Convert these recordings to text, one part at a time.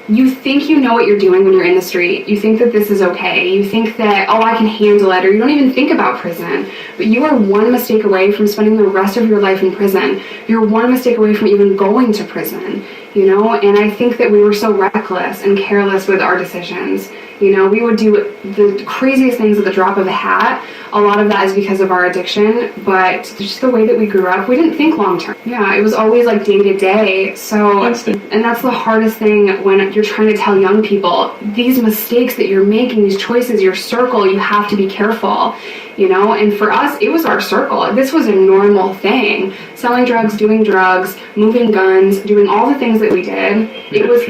you think you know what you're doing when you're in the street. You think that this is okay. You think that, oh, I can handle it, or you don't even think about prison. But you are one mistake away from spending the rest of your life in prison. You're one mistake away from even going to prison, you know? And I think that we were so reckless and careless with our decisions. You know, we would do the craziest things at the drop of a hat. A lot of that is because of our addiction, but just the way that we grew up, we didn't think long term. Yeah, it was always like day to day. So, and that's the hardest thing when you're trying to tell young people, these mistakes that you're making, these choices, your circle, you have to be careful, you know? And for us, it was our circle. This was a normal thing. Selling drugs, doing drugs, moving guns, doing all the things that we did. It was,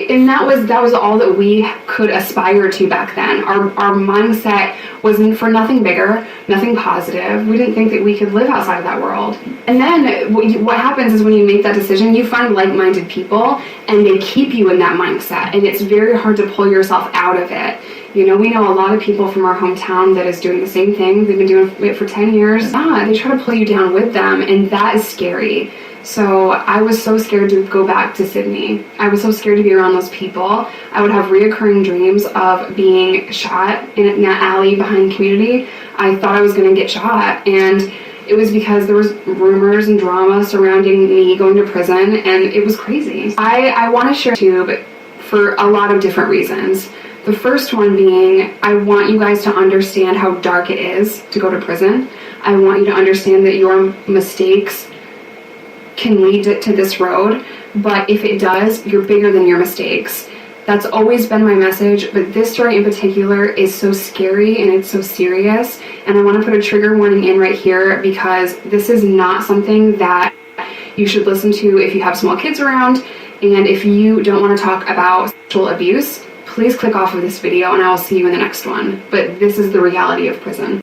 and that was all that we could aspire to back then. Our mindset was for nothing bigger, nothing positive. We didn't think that we could live outside of that world. And then what happens is when you make that decision, you find like-minded people and they keep you in that mindset, and it's very hard to pull yourself out of it. You know, we know a lot of people from our hometown that is doing the same thing. They've been doing it for 10 years. They try to pull you down with them, and that is scary. So I was so scared to go back to Sydney. I was so scared to be around those people. I would have reoccurring dreams of being shot in that alley behind community. I thought I was going to get shot, and it was because there was rumors and drama surrounding me going to prison, and it was crazy. I want to share YouTube for a lot of different reasons. The first one being, I want you guys to understand how dark it is to go to prison. I want you to understand that your mistakes can lead to this road, but if it does, you're bigger than your mistakes. That's always been my message, but this story in particular is so scary and it's so serious, and I want to put a trigger warning in right here because this is not something that you should listen to if you have small kids around, and if you don't want to talk about sexual abuse, please click off of this video and I will see you in the next one. But this is the reality of prison.